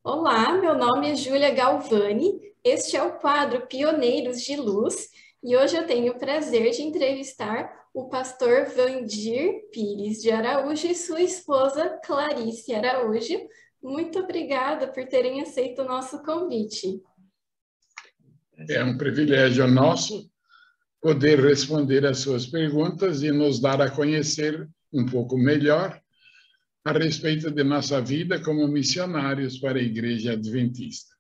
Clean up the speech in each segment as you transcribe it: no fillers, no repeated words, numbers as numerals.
Olá, meu nome é Júlia Galvani, este é o quadro Pioneiros de Luz e hoje eu tenho o prazer de entrevistar o pastor Vandir Pires de Araújo e sua esposa Clarice Araújo. Muito obrigada por terem aceito o nosso convite. É um privilégio nosso poder responder às suas perguntas e nos dar a conhecer um pouco melhor a respeito de nossa vida como missionários para a Igreja Adventista.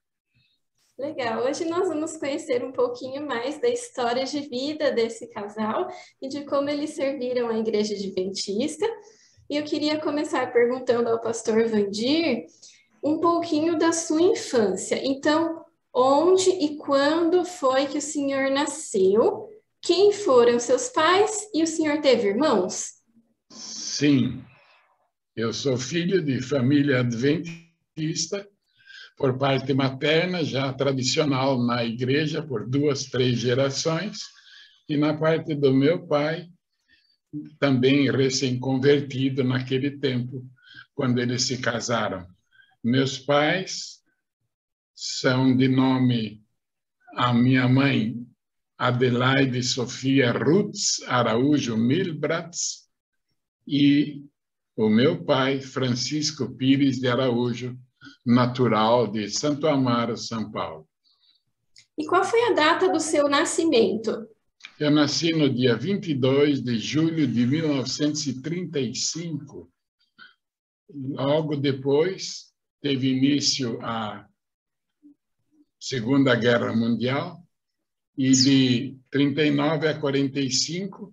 Legal, hoje nós vamos conhecer um pouquinho mais da história de vida desse casal e de como eles serviram a Igreja Adventista. E eu queria começar perguntando ao pastor Vandir um pouquinho da sua infância. Então, onde e quando foi que o senhor nasceu? Quem foram seus pais e o senhor teve irmãos? Sim, eu sou filho de família adventista, por parte materna, já tradicional na igreja por 2, 3 gerações, e na parte do meu pai, também recém-convertido naquele tempo, quando eles se casaram. Meus pais são de nome, a minha mãe, Adelaide Sofia Rutz Araújo Milbratz, e o meu pai, Francisco Pires de Araújo, natural de Santo Amaro, São Paulo. E qual foi a data do seu nascimento? Eu nasci no dia 22 de julho de 1935. Logo depois, teve início a Segunda Guerra Mundial, e de 39 a 45,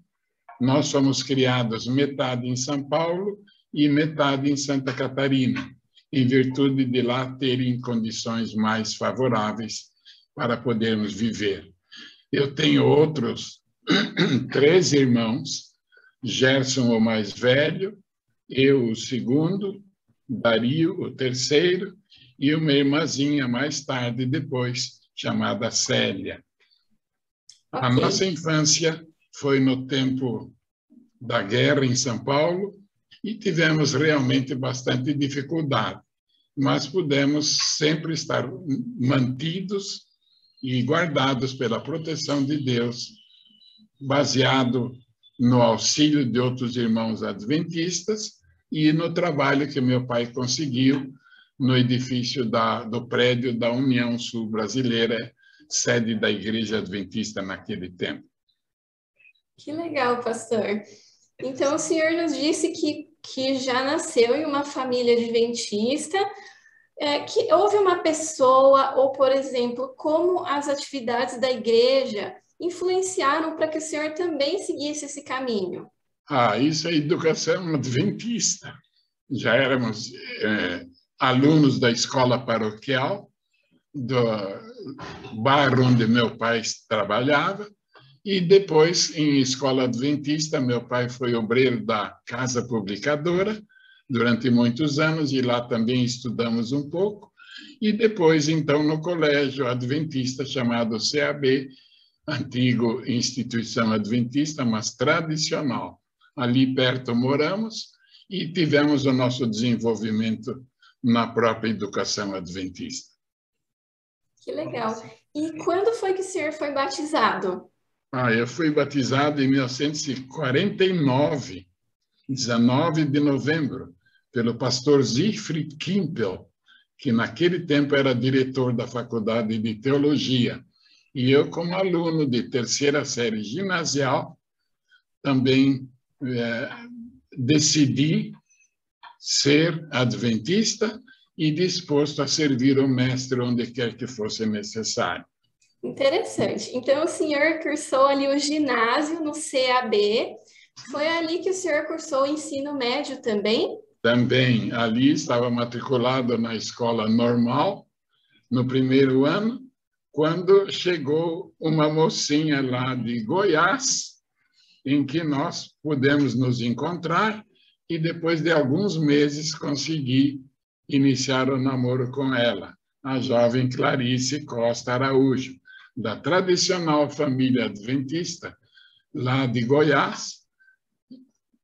nós fomos criados metade em São Paulo e metade em Santa Catarina, em virtude de lá terem condições mais favoráveis para podermos viver. Eu tenho outros 3 irmãos, Gerson, o mais velho, eu, o segundo, Dario, o terceiro, e uma irmãzinha mais tarde, depois, chamada Célia. Okay. A nossa infância foi no tempo da guerra em São Paulo e tivemos realmente bastante dificuldade, mas pudemos sempre estar mantidos e guardados pela proteção de Deus, baseado no auxílio de outros irmãos adventistas e no trabalho que meu pai conseguiu no edifício do prédio da União Sul Brasileira, sede da Igreja Adventista naquele tempo. Que legal, pastor. Então, o senhor nos disse que já nasceu em uma família adventista, que houve uma pessoa, ou, por exemplo, como as atividades da igreja influenciaram para que o senhor também seguisse esse caminho? Isso é educação adventista. Já éramos alunos da escola paroquial, do bairro onde meu pai trabalhava, e depois, em escola adventista, meu pai foi obreiro da Casa Publicadora durante muitos anos, e lá também estudamos um pouco, e depois, então, no colégio adventista chamado CAB, antigo instituição adventista, mas tradicional. Ali perto moramos e tivemos o nosso desenvolvimento na própria educação adventista. Que legal. E quando foi que o senhor foi batizado? Eu fui batizado em 1949, 19 de novembro, pelo pastor Siegfried Kimpel, que naquele tempo era diretor da Faculdade de Teologia. E eu, como aluno de 3ª série ginasial, também decidi ser adventista e disposto a servir o mestre onde quer que fosse necessário. Interessante. Então, o senhor cursou ali o ginásio no CAB. Foi ali que o senhor cursou o ensino médio também? Também. Ali estava matriculado na escola normal, no primeiro ano, quando chegou uma mocinha lá de Goiás, em que nós pudemos nos encontrar e, depois de alguns meses, consegui iniciar o namoro com ela, a jovem Clarice Costa Araújo, da tradicional família adventista, lá de Goiás,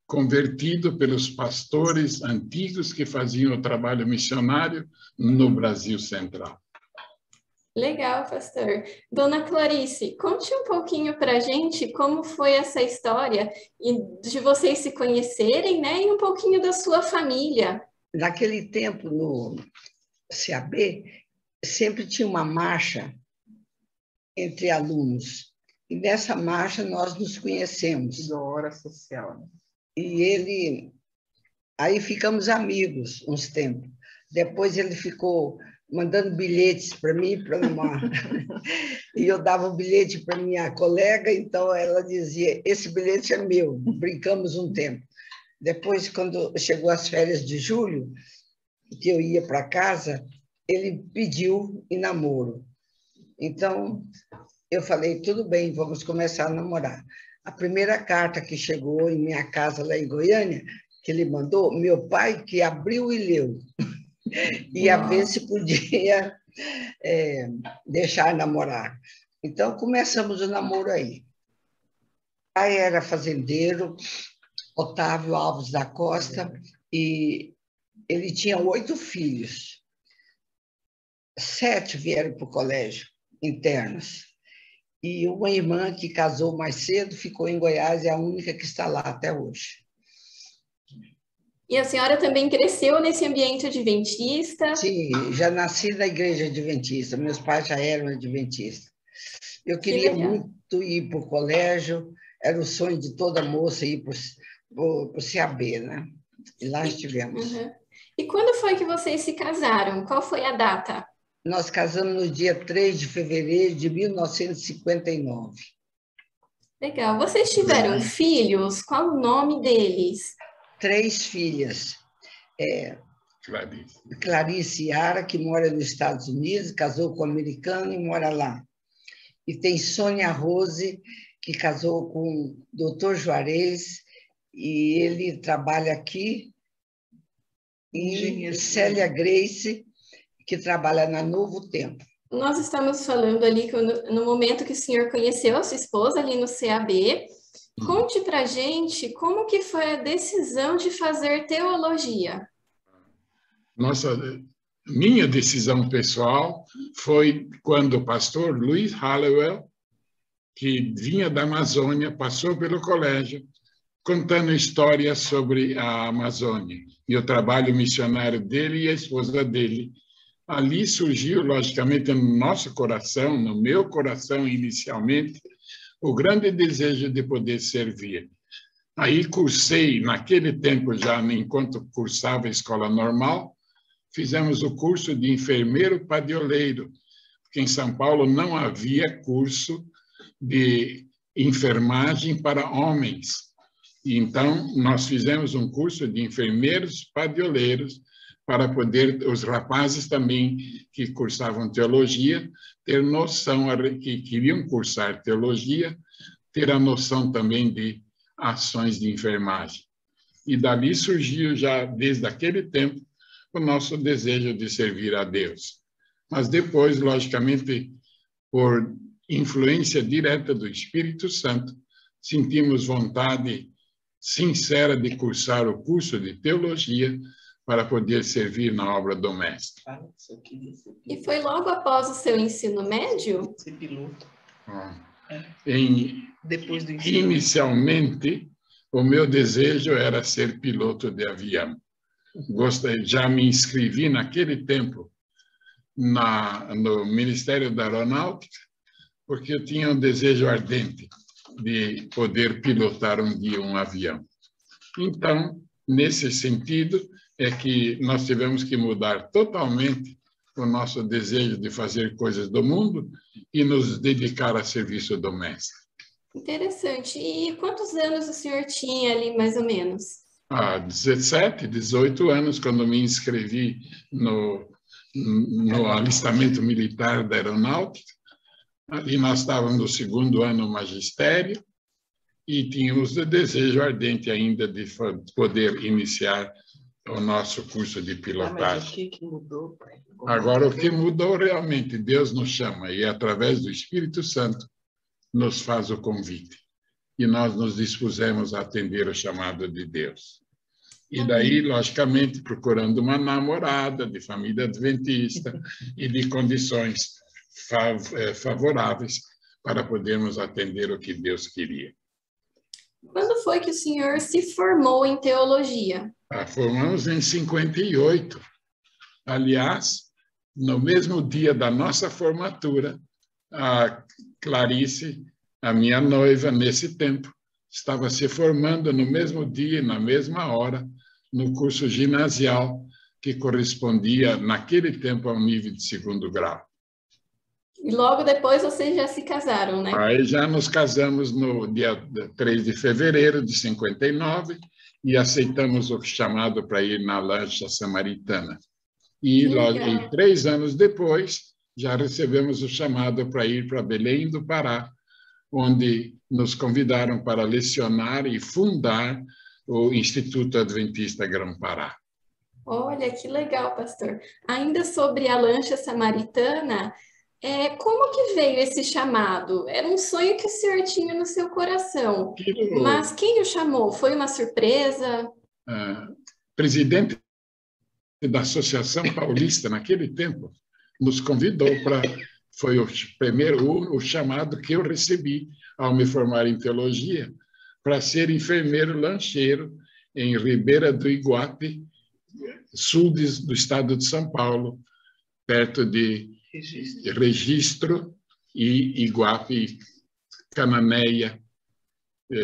convertido pelos pastores antigos que faziam o trabalho missionário no Brasil Central. Legal, pastor. Dona Clarice, conte um pouquinho para a gente como foi essa história de vocês se conhecerem, né? E um pouquinho da sua família. Naquele tempo, no CAB, sempre tinha uma marcha entre alunos. E nessa marcha nós nos conhecemos. Da hora social, né? E aí ficamos amigos uns tempos. Depois ele ficou mandando bilhetes para mim, e eu dava o bilhete para minha colega, então ela dizia, esse bilhete é meu, brincamos um tempo. Depois, quando chegou as férias de julho, que eu ia para casa, ele pediu em namoro. Então, eu falei, tudo bem, vamos começar a namorar. A primeira carta que chegou em minha casa lá em Goiânia, que ele mandou, meu pai que abriu e leu. Ia ver se podia deixar namorar. Então, começamos o namoro aí. O pai era fazendeiro, Otávio Alves da Costa, e ele tinha 8 filhos. 7 vieram para o colégio, internos. E uma irmã que casou mais cedo, ficou em Goiás, é a única que está lá até hoje. E a senhora também cresceu nesse ambiente adventista? Sim, já nasci na igreja adventista, meus pais já eram adventistas. Eu queria muito ir para o colégio, era o sonho de toda moça ir para o CAB, né? E lá estivemos. Uhum. E quando foi que vocês se casaram? Qual foi a data? Nós casamos no dia 3 de fevereiro de 1959. Legal. Vocês tiveram filhos? Qual o nome deles? 3 filhas. Clarice Yara, que mora nos Estados Unidos, casou com um americano e mora lá. E tem Sônia Rose, que casou com o Dr. Juarez, e ele trabalha aqui. E Célia Grace, que trabalha na Novo Tempo. Nós estamos falando ali que no momento que o senhor conheceu a sua esposa ali no CAB. Conte pra gente como que foi a decisão de fazer teologia. Minha decisão pessoal foi quando o pastor Luiz Hallowell, que vinha da Amazônia, passou pelo colégio, contando histórias sobre a Amazônia e o trabalho missionário dele e a esposa dele. Ali surgiu, logicamente, no nosso coração, no meu coração inicialmente, o grande desejo de poder servir. Aí cursei, naquele tempo já, enquanto cursava a escola normal, fizemos o curso de enfermeiro padioleiro, porque em São Paulo não havia curso de enfermagem para homens. E então, nós fizemos um curso de enfermeiros padioleiros para poder, os rapazes também que cursavam teologia, ter noção, que queriam cursar teologia, ter a noção também de ações de enfermagem. E dali surgiu já, desde aquele tempo, o nosso desejo de servir a Deus. Mas depois, logicamente, por influência direta do Espírito Santo, sentimos vontade sincera de cursar o curso de teologia para poder servir na obra doméstica. E foi logo após o seu ensino médio? Ser piloto. Depois do ensino. Inicialmente, o meu desejo era ser piloto de avião. Já me inscrevi naquele tempo no Ministério da Aeronáutica, porque eu tinha um desejo ardente de poder pilotar um dia um avião. Então, nesse sentido, é que nós tivemos que mudar totalmente o nosso desejo de fazer coisas do mundo e nos dedicar a serviço doméstico. Interessante. E quantos anos o senhor tinha ali, mais ou menos? 17, 18 anos, quando me inscrevi no alistamento militar da aeronáutica. Ali nós estávamos no 2º ano magistério e tínhamos o desejo ardente ainda de poder iniciar o nosso curso de pilotagem. Mas o que mudou, pai? Agora, o que mudou realmente, Deus nos chama e, através do Espírito Santo, nos faz o convite. e nós nos dispusemos a atender o chamado de Deus. E daí, logicamente, procurando uma namorada de família adventista e de condições favoráveis para podermos atender o que Deus queria. Quando foi que o senhor se formou em teologia? Formamos em 58. Aliás, no mesmo dia da nossa formatura, a Clarice, a minha noiva, nesse tempo, estava se formando no mesmo dia e na mesma hora no curso ginasial, que correspondia, naquele tempo, ao nível de 2º grau. E logo depois vocês já se casaram, né? Aí já nos casamos no dia 3 de fevereiro de 59 e aceitamos o chamado para ir na lancha samaritana. E 3 anos depois, já recebemos o chamado para ir para Belém do Pará, onde nos convidaram para lecionar e fundar o Instituto Adventista Grão-Pará. Olha, que legal, pastor. Ainda sobre a lancha samaritana, como que veio esse chamado? Era um sonho que o senhor tinha no seu coração, mas quem o chamou? Foi uma surpresa? Presidente da Associação Paulista, naquele tempo, nos convidou para... Foi o chamado que eu recebi ao me formar em teologia, para ser enfermeiro lancheiro em Ribeira do Iguape, sul do estado de São Paulo, perto de Registro e Iguape, Cananéia,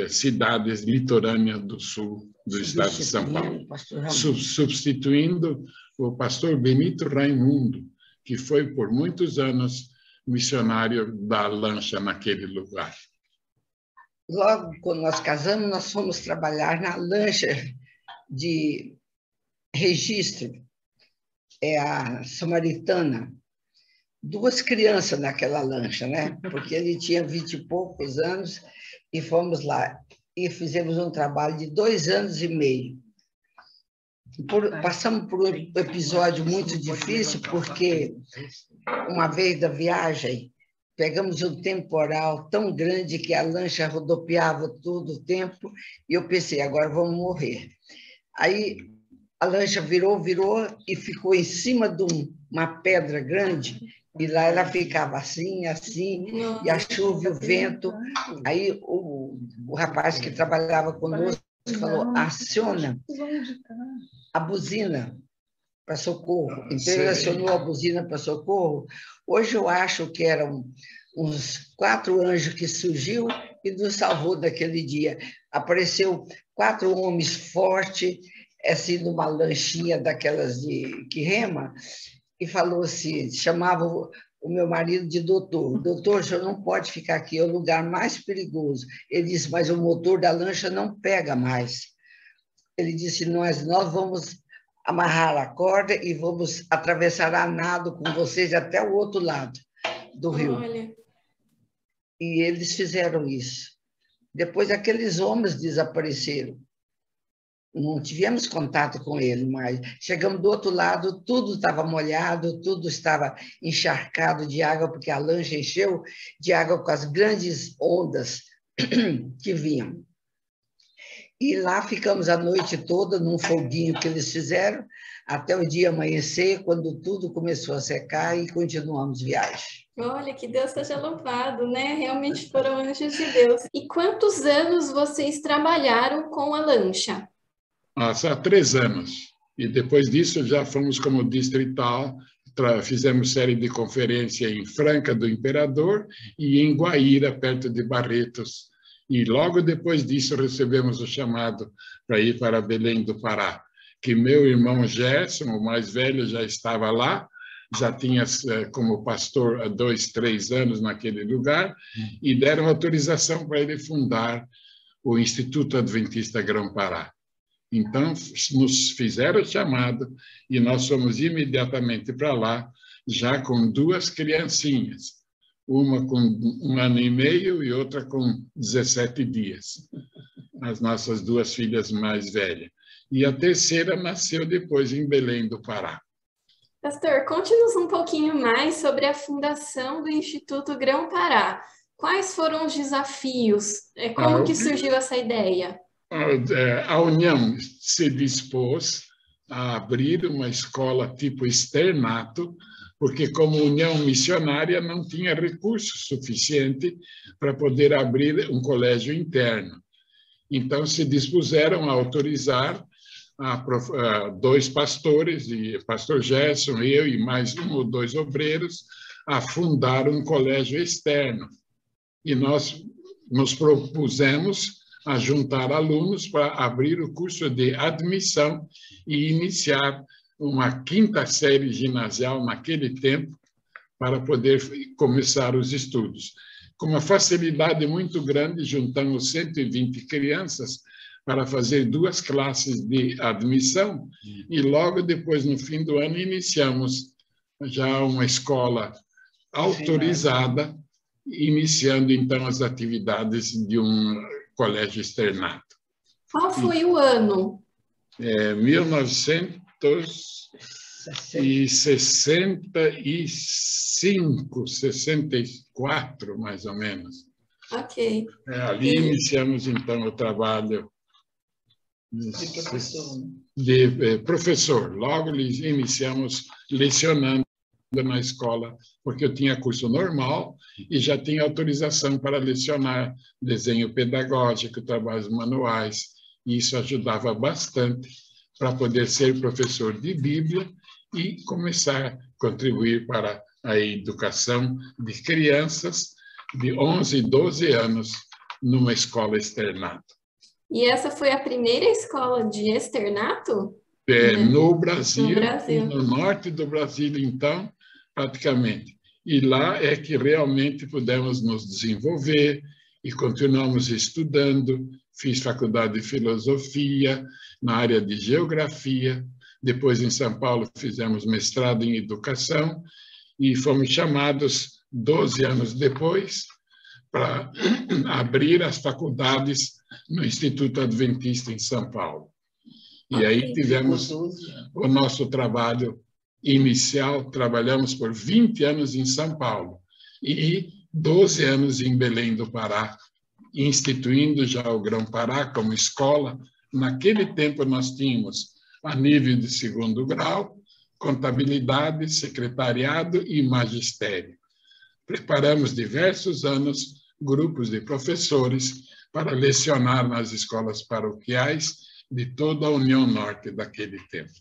cidades litorâneas do sul do estado de São Paulo, substituindo o pastor Benito Raimundo, que foi por muitos anos missionário da lancha naquele lugar. Logo, quando nós casamos, nós fomos trabalhar na lancha de Registro, a samaritana. 2 crianças naquela lancha, né? Porque ele tinha 20 e poucos anos, e fomos lá. E fizemos um trabalho de 2 anos e meio. Passamos por um episódio muito difícil, porque uma vez da viagem, pegamos um temporal tão grande que a lancha rodopiava todo o tempo, e eu pensei, agora vamos morrer. Aí a lancha virou e ficou em cima de uma pedra grande, e lá ela ficava assim, e a chuva e o vento. Aí o rapaz que trabalhava conosco falou, aciona a buzina para socorro. Então, ele acionou a buzina para socorro. Hoje eu acho que eram uns 4 anjos que surgiu e nos salvou daquele dia. Apareceu 4 homens fortes, assim, numa lanchinha daquelas que rema, e falou assim, chamava o meu marido de doutor. Doutor, o senhor não pode ficar aqui, é o lugar mais perigoso. Ele disse, mas o motor da lancha não pega mais. Ele disse, nós vamos amarrar a corda e vamos atravessar a nado com vocês até o outro lado do rio. Olha. E eles fizeram isso. Depois aqueles homens desapareceram. Não tivemos contato com ele, mas chegamos do outro lado, tudo estava molhado, tudo estava encharcado de água, porque a lancha encheu de água com as grandes ondas que vinham. E lá ficamos a noite toda num foguinho que eles fizeram, até o dia amanhecer, quando tudo começou a secar, e continuamos viagem. Olha, que Deus seja louvado, né? Realmente foram anjos de Deus. E quantos anos vocês trabalharam com a lancha? Há 3 anos. E depois disso já fomos como distrital, fizemos série de conferência em Franca do Imperador e em Guaíra, perto de Barretos. E logo depois disso recebemos o chamado para ir para Belém do Pará, que meu irmão Gerson, o mais velho, já estava lá, já tinha como pastor há 2, 3 anos naquele lugar, e deram autorização para ele fundar o Instituto Adventista Grão-Pará. Então, nos fizeram o chamado e nós fomos imediatamente para lá, já com 2 criancinhas. Uma com 1 ano e meio e outra com 17 dias. As nossas 2 filhas mais velhas. E a terceira nasceu depois em Belém do Pará. Pastor, conte-nos um pouquinho mais sobre a fundação do Instituto Grão-Pará. quais foram os desafios? Como que surgiu essa ideia? A União se dispôs a abrir uma escola tipo externato, porque como União Missionária não tinha recurso suficiente para poder abrir um colégio interno. Então, se dispuseram a autorizar dois pastores, pastor Gerson, eu e mais um ou dois obreiros, a fundar um colégio externo. E nós nos propusemos a juntar alunos para abrir o curso de admissão e iniciar uma 5ª série ginasial naquele tempo para poder começar os estudos. Com uma facilidade muito grande, juntamos 120 crianças para fazer 2 classes de admissão e logo depois, no fim do ano, iniciamos já uma escola autorizada, iniciando então as atividades de um colégio externato. Qual foi o ano? 1965, 64, mais ou menos. Ok. Ali iniciamos, então, o trabalho de professor. Logo iniciamos lecionando na escola, porque eu tinha curso normal e já tinha autorização para lecionar desenho pedagógico, trabalhos manuais, e isso ajudava bastante para poder ser professor de Bíblia e começar a contribuir para a educação de crianças de 11 e 12 anos numa escola externato. E essa foi a primeira escola de externato? No Brasil, no Brasil, no norte do Brasil, então, praticamente. E lá é que realmente pudemos nos desenvolver e continuamos estudando. Fiz faculdade de filosofia na área de geografia. Depois, em São Paulo, fizemos mestrado em educação e fomos chamados, 12 anos depois, para abrir as faculdades no Instituto Adventista em São Paulo. E aí tivemos o nosso trabalho inicial, trabalhamos por 20 anos em São Paulo e 12 anos em Belém do Pará, instituindo já o Grão-Pará como escola. Naquele tempo nós tínhamos, a nível de 2º grau, contabilidade, secretariado e magistério. Preparamos diversos anos grupos de professores para lecionar nas escolas paroquiais de toda a União Norte daquele tempo.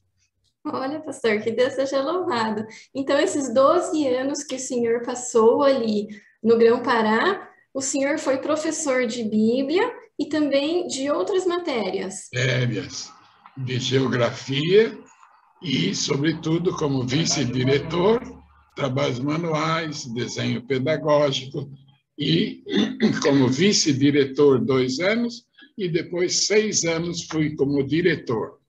Olha, pastor, que Deus seja louvado. Então, esses 12 anos que o senhor passou ali no Grão-Pará, o senhor foi professor de Bíblia e também de outras matérias. Matérias de geografia e, sobretudo, como vice-diretor, trabalhos manuais, desenho pedagógico e, como vice-diretor, 2 anos e depois 6 anos fui como diretor.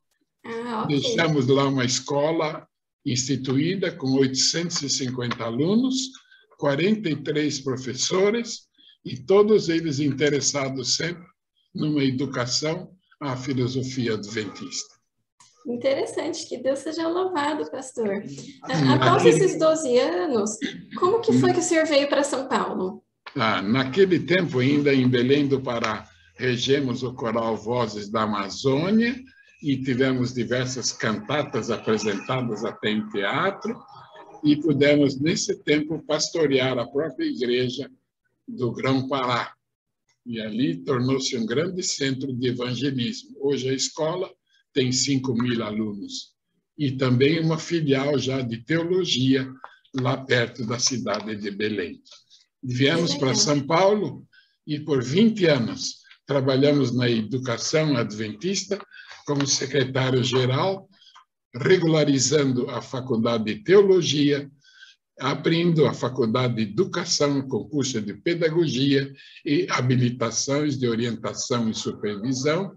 Okay. Deixamos lá uma escola instituída com 850 alunos, 43 professores e todos eles interessados sempre numa educação à filosofia adventista. Interessante, que Deus seja louvado, pastor. Após esses 12 anos, como que foi que o senhor veio para São Paulo? Naquele tempo, ainda em Belém do Pará, regemos o coral Vozes da Amazônia e tivemos diversas cantatas apresentadas até em teatro e pudemos, nesse tempo, pastorear a própria igreja do Grão-Pará. E ali tornou-se um grande centro de evangelismo. Hoje a escola tem 5.000 alunos e também uma filial já de teologia lá perto da cidade de Belém. Viemos para São Paulo e por 20 anos trabalhamos na educação adventista como secretário-geral, regularizando a faculdade de teologia, abrindo a faculdade de educação, concurso de pedagogia e habilitações de orientação e supervisão,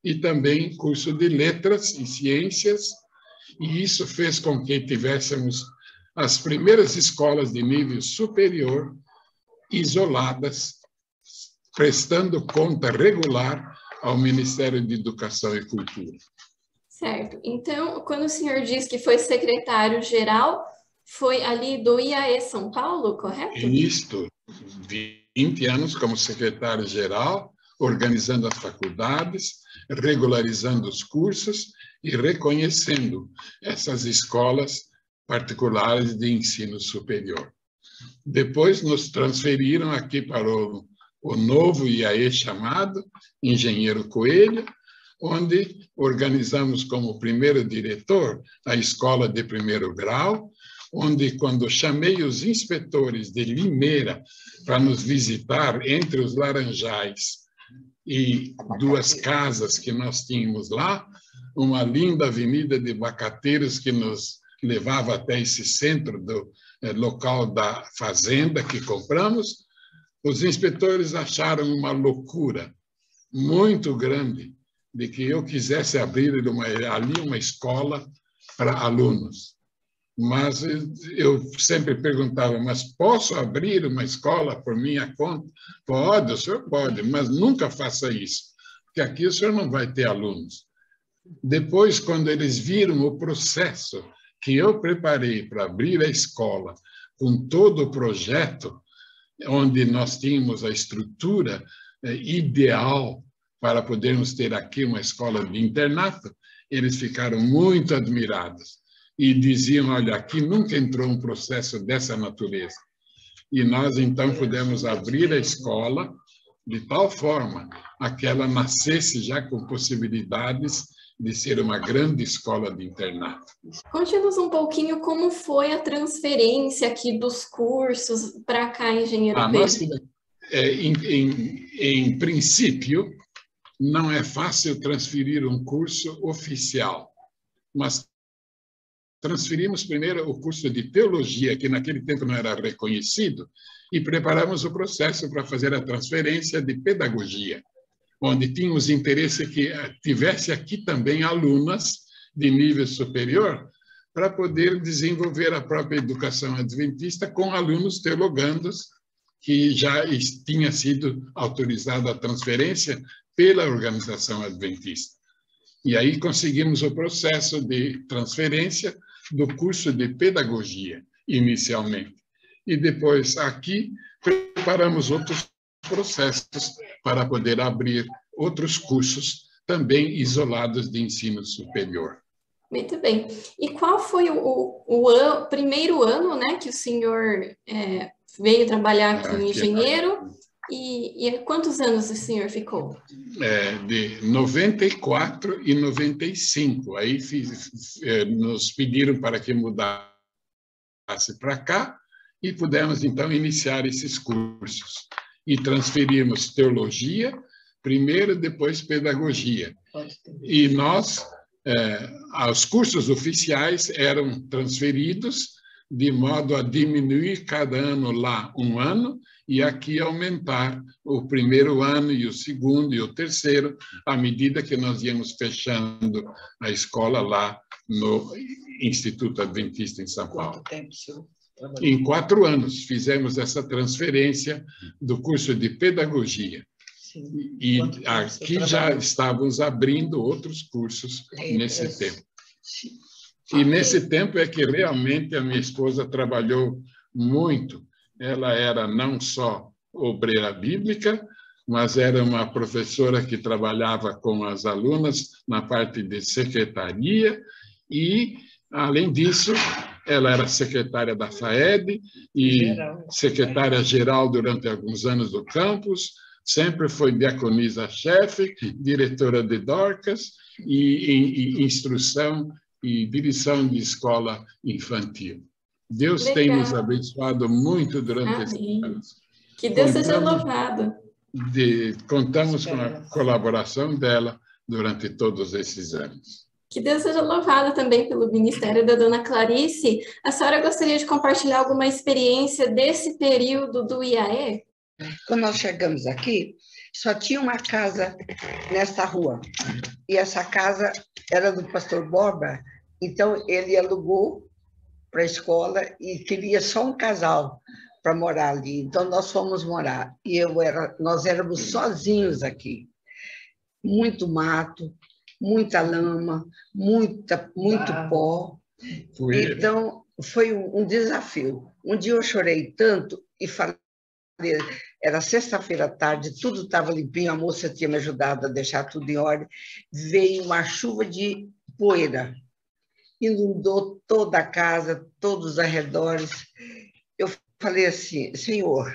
e também curso de letras e ciências, e isso fez com que tivéssemos as primeiras escolas de nível superior isoladas, prestando conta regular ao Ministério de Educação e Cultura. Certo. Então, quando o senhor diz que foi secretário-geral, foi ali do IAE São Paulo, correto? Isto, 20 anos como secretário-geral, organizando as faculdades, regularizando os cursos e reconhecendo essas escolas particulares de ensino superior. Depois nos transferiram aqui para o novo IAE chamado Engenheiro Coelho, onde organizamos como primeiro diretor a escola de primeiro grau, onde, quando chamei os inspetores de Limeira para nos visitar entre os Laranjais e duas casas que nós tínhamos lá, uma linda avenida de Bacateiros que nos levava até esse centro do local da fazenda que compramos, os inspetores acharam uma loucura muito grande de que eu quisesse abrir ali uma escola para alunos. Mas eu sempre perguntava, mas posso abrir uma escola por minha conta? Pode, o senhor pode, mas nunca faça isso, porque aqui o senhor não vai ter alunos. Depois, quando eles viram o processo que eu preparei para abrir a escola, com todo o projeto, onde nós tínhamos a estrutura ideal para podermos ter aqui uma escola de internato, eles ficaram muito admirados e diziam, olha, aqui nunca entrou um processo dessa natureza. E nós, então, pudemos abrir a escola de tal forma a que ela nascesse já com possibilidades de ser uma grande escola de internato. Conte-nos um pouquinho como foi a transferência aqui dos cursos para cá, Engenheiro Coelho. Em princípio, não é fácil transferir um curso oficial, mas transferimos primeiro o curso de teologia, que naquele tempo não era reconhecido, e preparamos o processo para fazer a transferência de pedagogia, onde tínhamos interesse que tivesse aqui também alunas de nível superior para poder desenvolver a própria educação adventista com alunos teologandos, que já tinha sido autorizada a transferência pela organização adventista. E aí conseguimos o processo de transferência do curso de pedagogia, inicialmente. E depois, aqui, preparamos outros processos para poder abrir outros cursos, também isolados de ensino superior. Muito bem. E qual foi o primeiro ano, né, que o senhor veio trabalhar aqui em Engenheiro? E quantos anos o senhor ficou? De 94 e 95. Aí nos pediram para que mudasse para cá e pudemos, então, iniciar esses cursos. E transferimos teologia, primeiro, depois pedagogia. E nós, os cursos oficiais eram transferidos de modo a diminuir cada ano lá um ano e aqui aumentar o primeiro ano e o segundo e o terceiro, à medida que nós íamos fechando a escola lá no Instituto Adventista em São Paulo. Quanto tempo, senhor? Em 4 anos fizemos essa transferência do curso de pedagogia. Sim. E aqui já estávamos abrindo outros cursos nesse tempo. Sim. E nesse tempo é que realmente a minha esposa trabalhou muito. Ela era não só obreira bíblica, mas era uma professora que trabalhava com as alunas na parte de secretaria e, além disso, ela era secretária da FAED e secretária-geral durante alguns anos do campus, sempre foi diaconisa-chefe, diretora de Dorcas e em instrução e direção de escola infantil. Deus tem nos abençoado muito durante esses anos. Que Deus seja louvado. Contamos com a colaboração dela durante todos esses anos. Que Deus seja louvado também pelo ministério da dona Clarice. A senhora gostaria de compartilhar alguma experiência desse período do IAE? Quando nós chegamos aqui, só tinha uma casa nessa rua. E essa casa era do pastor Borba, então ele alugou para a escola e queria só um casal para morar ali. Então nós fomos morar. E nós éramos sozinhos aqui. Muito mato, muita lama, muito pó. Então foi um desafio. Um dia eu chorei tanto e falei, Era sexta-feira à tarde, tudo estava limpinho, a moça tinha me ajudado a deixar tudo em ordem. Veio uma chuva de poeira, inundou toda a casa, todos os arredores. Eu falei assim, Senhor,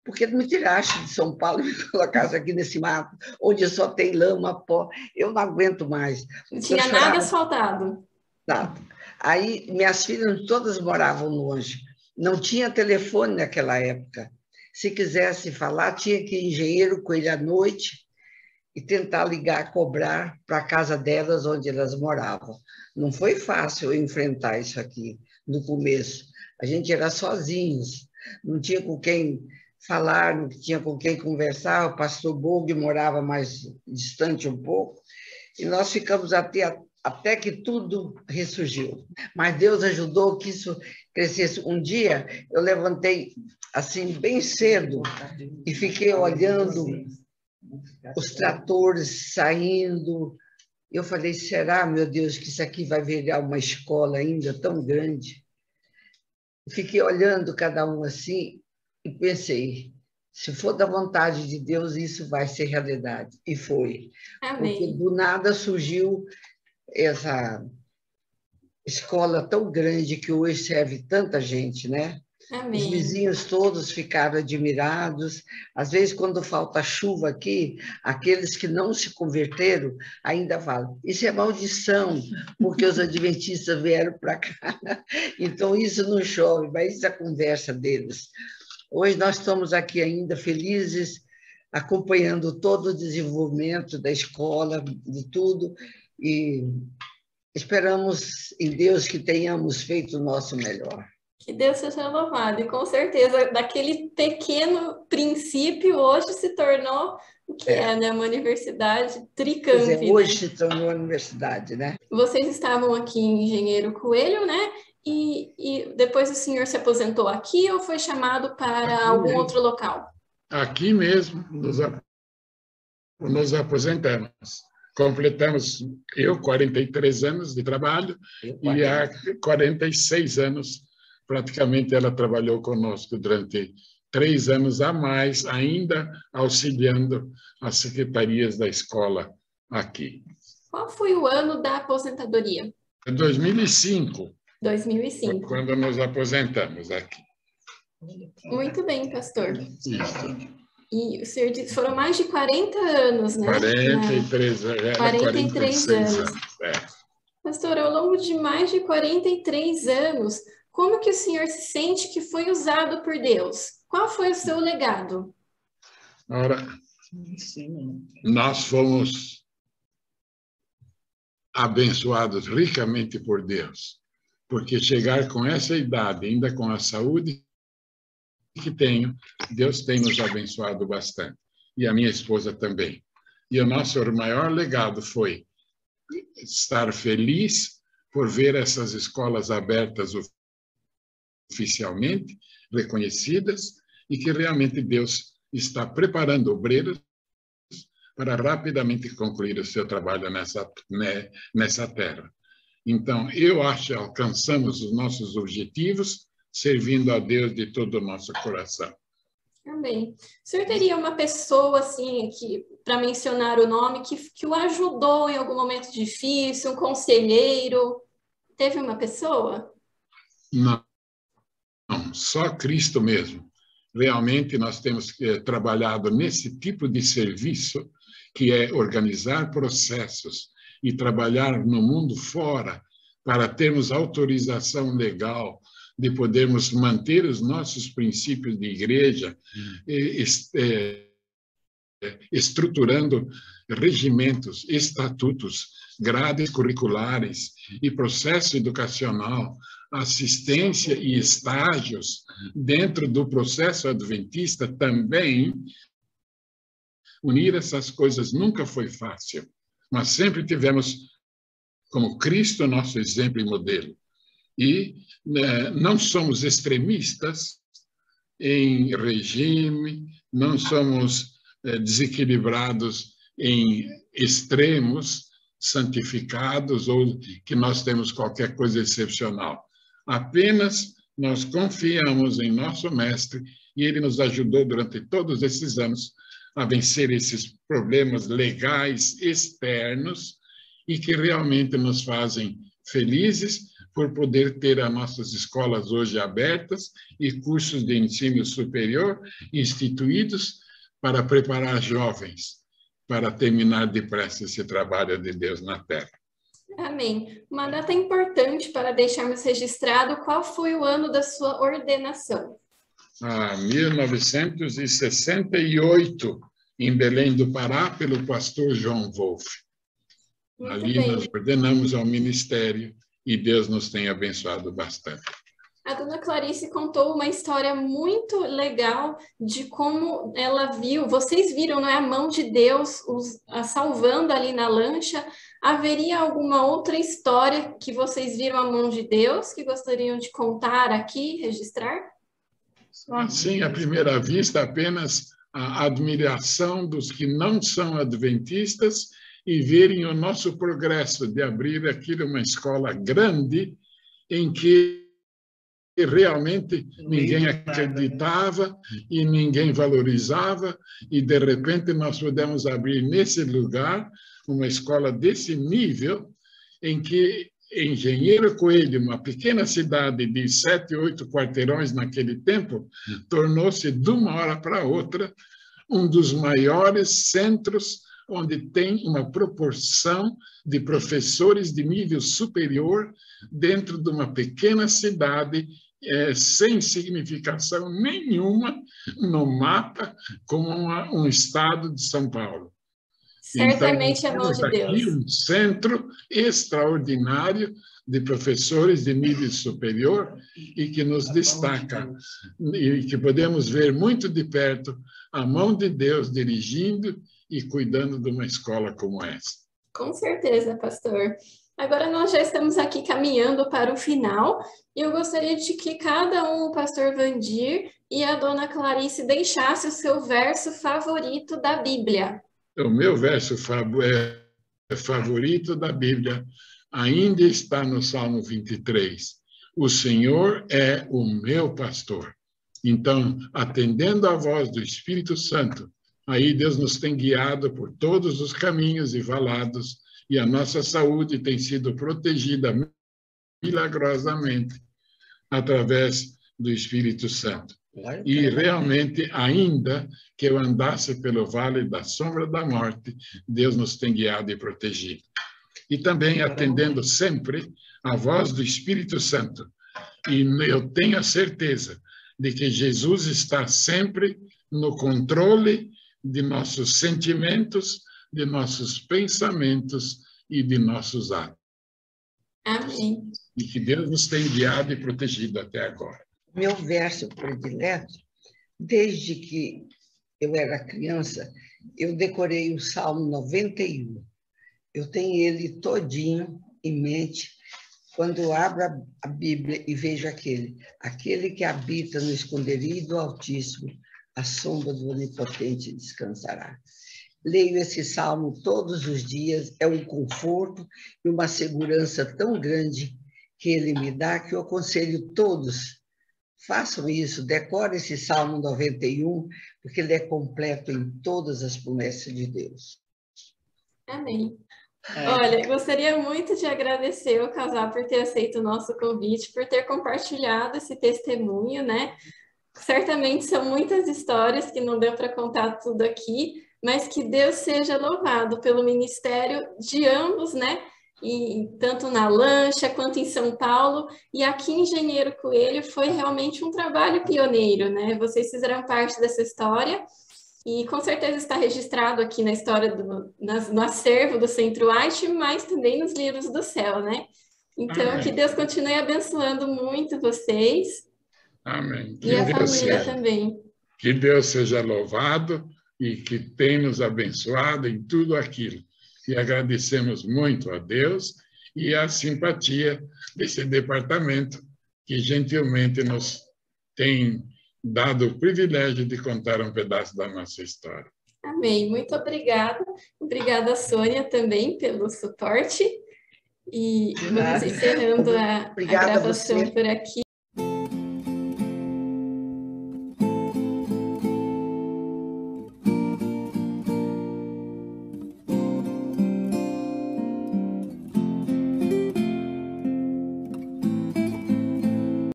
por que me tiraste de São Paulo e me colocaste aqui nesse mato, onde só tem lama, pó? Eu não aguento mais. Não tinha nada asfaltado. Nada. Aí minhas filhas todas moravam longe. Não tinha telefone naquela época. Se quisesse falar, tinha que ir engenheiro com ele à noite e tentar ligar, cobrar para a casa delas, onde elas moravam. Não foi fácil enfrentar isso aqui no começo. A gente era sozinhos, não tinha com quem falar, não tinha com quem conversar. O pastor Bog morava mais distante um pouco, e nós ficamos até que tudo ressurgiu. Mas Deus ajudou que isso crescesse. Um dia eu levantei assim bem cedo e fiquei olhando os tratores saindo. Eu falei, será, meu Deus, que isso aqui vai virar uma escola ainda tão grande? Fiquei olhando cada um assim e pensei, se for da vontade de Deus, isso vai ser realidade. E foi. Amém. Porque do nada surgiu essa escola tão grande que hoje serve tanta gente, né? Amém. Os vizinhos todos ficaram admirados. Às vezes, quando falta chuva aqui, aqueles que não se converteram ainda falam, isso é maldição, porque os adventistas vieram para cá. Então, isso não chove, mas isso é a conversa deles. Hoje nós estamos aqui ainda felizes, acompanhando todo o desenvolvimento da escola, de tudo, e esperamos em Deus que tenhamos feito o nosso melhor. Que Deus seja louvado. E com certeza, daquele pequeno princípio, hoje se tornou o que né? Uma universidade tricampe. Hoje se tornou uma universidade, né? Vocês estavam aqui em Engenheiro Coelho, né? E depois o senhor se aposentou aqui ou foi chamado para aqui algum mesmo. Outro local? Aqui mesmo nos aposentamos. Completamos, eu, 43 anos de trabalho, e há 46 anos, praticamente, ela trabalhou conosco durante 3 anos a mais, ainda auxiliando as secretarias da escola aqui. Qual foi o ano da aposentadoria? 2005. 2005. Quando nos aposentamos aqui. Muito bem, pastor. Isso. E o senhor disse, foram mais de 40 anos, né? 43 anos. É. Pastor, ao longo de mais de 43 anos, como que o senhor se sente que foi usado por Deus? Qual foi o seu legado? Ora, nós fomos abençoados ricamente por Deus, porque chegar com essa idade, ainda com a saúde que tenho, Deus tem nos abençoado bastante. E a minha esposa também. E o nosso maior legado foi estar feliz por ver essas escolas abertas oficialmente, reconhecidas, e que realmente Deus está preparando obreiros para rapidamente concluir o seu trabalho nessa terra. Então, eu acho que alcançamos os nossos objetivos servindo a Deus de todo o nosso coração. Amém. O senhor teria uma pessoa, assim, para mencionar o nome, que o ajudou em algum momento difícil, um conselheiro? Teve uma pessoa? Não, só Cristo mesmo. Realmente, nós temos trabalhado nesse tipo de serviço, que é organizar processos e trabalhar no mundo fora para termos autorização legal de podermos manter os nossos princípios de igreja, estruturando regimentos, estatutos, grades curriculares e processo educacional, assistência e estágios dentro do processo adventista também. Unir essas coisas nunca foi fácil, mas sempre tivemos como Cristo nosso exemplo e modelo. E não somos extremistas em regime, não somos desequilibrados em extremos, santificados, ou que nós temos qualquer coisa excepcional. Apenas nós confiamos em nosso Mestre e ele nos ajudou durante todos esses anos a vencer esses problemas legais externos e que realmente nos fazem felizes por poder ter as nossas escolas hoje abertas e cursos de ensino superior instituídos para preparar jovens para terminar depressa esse trabalho de Deus na Terra. Amém. Uma data importante para deixarmos registrado qual foi o ano da sua ordenação. 1968, em Belém do Pará, pelo pastor João Wolff. Muito Ali bem. nós ordenamos ao ministério e Deus nos tem abençoado bastante. A dona Clarice contou uma história muito legal de como ela viu, vocês viram, não é, a mão de Deus a salvando ali na lancha. Haveria alguma outra história que vocês viram a mão de Deus que gostariam de contar aqui, registrar? Assim, à primeira vista, apenas a admiração dos que não são adventistas e verem o nosso progresso de abrir aqui uma escola grande em que realmente ninguém acreditava e ninguém valorizava, e de repente nós pudemos abrir nesse lugar uma escola desse nível, em que Engenheiro Coelho, uma pequena cidade de 7, 8 quarteirões naquele tempo, tornou-se de uma hora para outra um dos maiores centros onde tem uma proporção de professores de nível superior dentro de uma pequena cidade sem significação nenhuma no mapa, como um estado de São Paulo. Certamente Então, a mão de temos aqui Deus. um centro extraordinário de professores de nível superior e que nos destaca, e que podemos ver muito de perto a mão de Deus dirigindo e cuidando de uma escola como essa. Com certeza, pastor. Agora nós já estamos aqui caminhando para o final e eu gostaria de que cada um, o pastor Vandir e a dona Clarice, deixasse o seu verso favorito da Bíblia. O meu verso favorito da Bíblia ainda está no Salmo 23. O Senhor é o meu pastor. Então, atendendo à voz do Espírito Santo, aí Deus nos tem guiado por todos os caminhos e valados, e a nossa saúde tem sido protegida milagrosamente através do Espírito Santo. E realmente, ainda que eu andasse pelo vale da sombra da morte, Deus nos tem guiado e protegido. E também atendendo sempre à voz do Espírito Santo. E eu tenho a certeza de que Jesus está sempre no controle de nossos sentimentos, de nossos pensamentos e de nossos atos. Amém. E que Deus nos tem guiado e protegido até agora. Meu verso predileto, desde que eu era criança, eu decorei o Salmo 91. Eu tenho ele todinho em mente quando eu abro a Bíblia e vejo aquele que habita no esconderijo do Altíssimo, a sombra do Onipotente descansará. Leio esse salmo todos os dias, é um conforto e uma segurança tão grande que ele me dá, que eu aconselho todos, façam isso, decorem esse Salmo 91, porque ele é completo em todas as promessas de Deus. Amém. Olha, gostaria muito de agradecer ao casal por ter aceito o nosso convite, por ter compartilhado esse testemunho, né? Certamente são muitas histórias que não deu para contar tudo aqui, mas que Deus seja louvado pelo ministério de ambos, né? E tanto na lancha quanto em São Paulo, e aqui em Engenheiro Coelho foi realmente um trabalho pioneiro, né? Vocês fizeram parte dessa história e com certeza está registrado aqui na história no acervo do Centro White, mas também nos livros do céu, né? Então, Amém. que Deus continue abençoando muito vocês. Amém. E a família também. Que Deus seja louvado e que tenha nos abençoado em tudo aquilo. E agradecemos muito a Deus e a simpatia desse departamento que gentilmente nos tem dado o privilégio de contar um pedaço da nossa história. Amém. Muito obrigada. Obrigada, Sônia, também pelo suporte. E vamos encerrando a gravação por aqui.